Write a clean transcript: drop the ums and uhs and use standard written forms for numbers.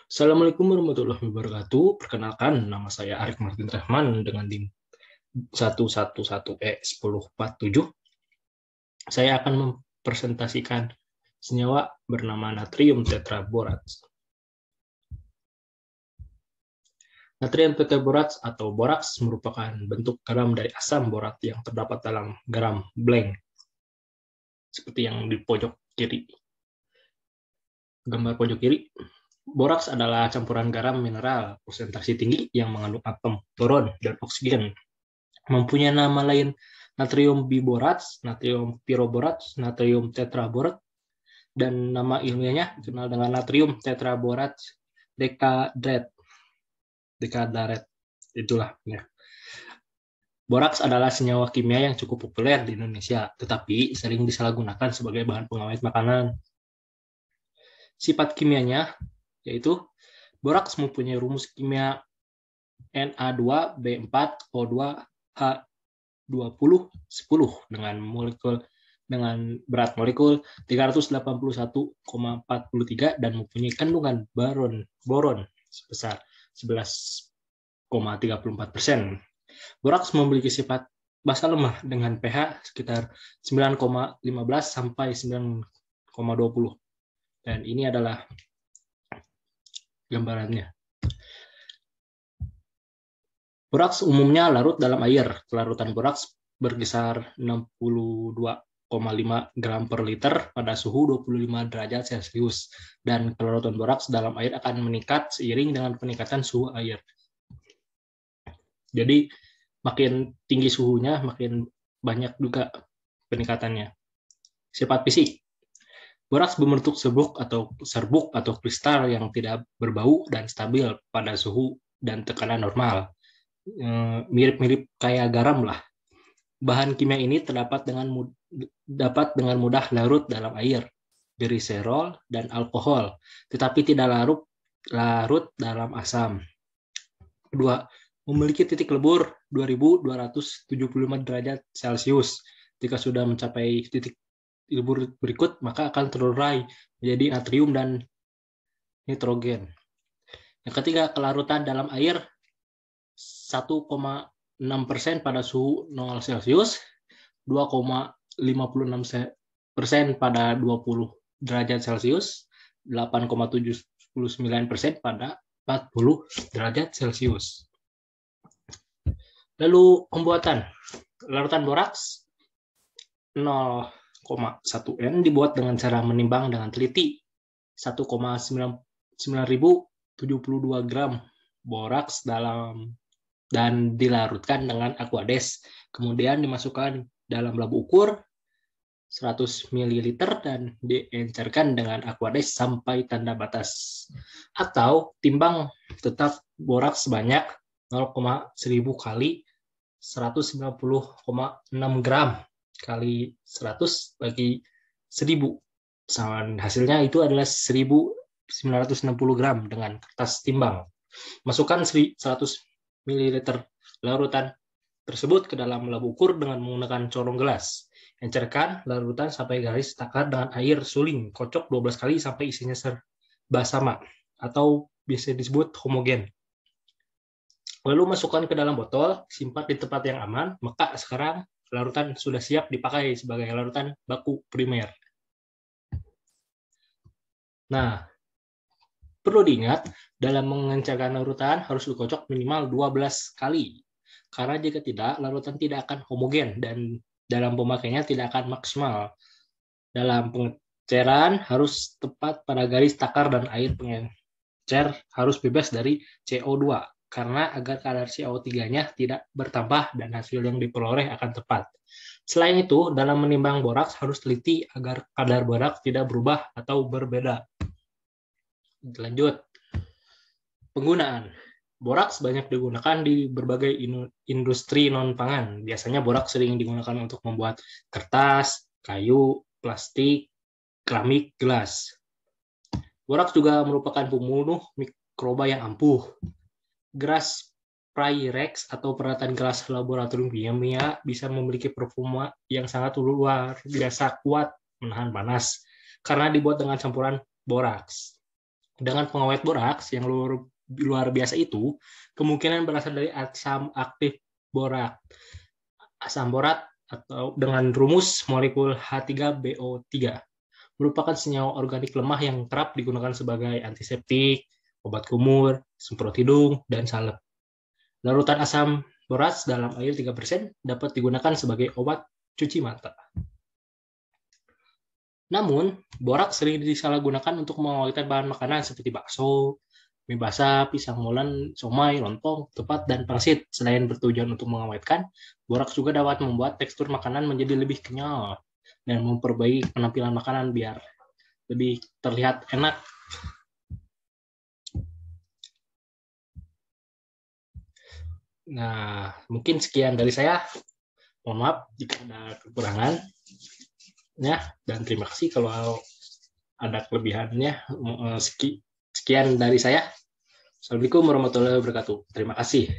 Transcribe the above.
Assalamualaikum warahmatullahi wabarakatuh. Perkenalkan, nama saya Arif Martin Rahman dengan NIM 111E1047. Saya akan mempresentasikan senyawa bernama natrium tetraborats. Natrium tetraborats atau boraks merupakan bentuk garam dari asam borat yang terdapat dalam garam blank, seperti yang di pojok kiri. Gambar pojok kiri. Boraks adalah campuran garam mineral presentasi tinggi yang mengandung atom boron dan oksigen. Mempunyai nama lain natrium biborats, natrium pyroborats, natrium tetraborat, dan nama ilmiahnya dikenal dengan natrium tetraborats decaderet. Itulah ya. Boraks adalah senyawa kimia yang cukup populer di Indonesia, tetapi sering disalahgunakan sebagai bahan pengawet makanan. Sifat kimianya yaitu boraks mempunyai rumus kimia Na2B4O2H2010 dengan berat molekul 381,43 dan mempunyai kandungan boron sebesar 11,34%. Boraks memiliki sifat basa lemah dengan pH sekitar 9,15 sampai 9,20. Dan ini adalah gambarannya. Boraks umumnya larut dalam air. Larutan boraks berkisar 62,5 gram per liter pada suhu 25 derajat Celcius. Dan kelarutan boraks dalam air akan meningkat seiring dengan peningkatan suhu air. Jadi makin tinggi suhunya, makin banyak juga peningkatannya. Sifat fisik. Boraks berbentuk serbuk atau kristal yang tidak berbau dan stabil pada suhu dan tekanan normal. Mirip-mirip kayak garam lah. Bahan kimia ini dapat dengan mudah larut dalam air, gliserol, dan alkohol, tetapi tidak larut dalam asam. Kedua, memiliki titik lebur 2275 derajat Celcius. Jika sudah mencapai titik lebur berikut, maka akan terurai menjadi natrium dan nitrogen. Yang ketiga, kelarutan dalam air 1,6% pada suhu 0 Celcius, 2,56% pada 20 derajat Celcius, 8,79% pada 40 derajat Celcius. Lalu pembuatan. Larutan boraks 0,1N dibuat dengan cara menimbang dengan teliti 1,9072 gram boraks dan dilarutkan dengan Aquades. Kemudian dimasukkan dalam labu ukur 100 ml dan diencerkan dengan Aquades sampai tanda batas. Atau timbang tetap boraks sebanyak 0,1000 kali 190,6 gram kali 100 bagi 1000. Hasilnya itu adalah 1960 gram dengan kertas timbang. Masukkan 100 ml larutan tersebut ke dalam labu ukur dengan menggunakan corong gelas. Encerkan larutan sampai garis takar dengan air suling. Kocok 12 kali sampai isinya serba sama atau biasa disebut homogen. Lalu masukkan ke dalam botol, simpan di tempat yang aman, maka sekarang larutan sudah siap dipakai sebagai larutan baku primer. Nah, perlu diingat, dalam mengencerkan larutan harus dikocok minimal 12 kali. Karena jika tidak, larutan tidak akan homogen dan dalam pemakaiannya tidak akan maksimal. Dalam pengenceran harus tepat pada garis takar dan air pengencer harus bebas dari CO2. Karena agar kadar CO3-nya tidak bertambah dan hasil yang diperoleh akan tepat. Selain itu, dalam menimbang boraks harus teliti agar kadar boraks tidak berubah atau berbeda. Lanjut. Penggunaan. Boraks banyak digunakan di berbagai industri non-pangan. Biasanya boraks sering digunakan untuk membuat kertas, kayu, plastik, keramik, gelas. Boraks juga merupakan pembunuh mikroba yang ampuh. Gelas Pyrex atau peralatan gelas laboratorium kimia bisa memiliki performa yang sangat luar biasa kuat menahan panas karena dibuat dengan campuran boraks. Dengan pengawet boraks yang luar biasa itu, kemungkinan berasal dari asam aktif borak. Asam borat atau dengan rumus molekul H3BO3 merupakan senyawa organik lemah yang kerap digunakan sebagai antiseptik, obat kumur, semprot hidung, dan salep. Larutan asam borat dalam air 3% dapat digunakan sebagai obat cuci mata. Namun, boraks sering disalahgunakan untuk mengawetkan bahan makanan seperti bakso, mie basah, pisang molen, somai, lontong, ketupat, dan pangsit. Selain bertujuan untuk mengawetkan, boraks juga dapat membuat tekstur makanan menjadi lebih kenyal dan memperbaiki penampilan makanan biar lebih terlihat enak. Nah, mungkin sekian dari saya. Mohon maaf jika ada kekurangan. Ya, dan terima kasih kalau ada kelebihannya. Sekian dari saya. Assalamualaikum warahmatullahi wabarakatuh. Terima kasih.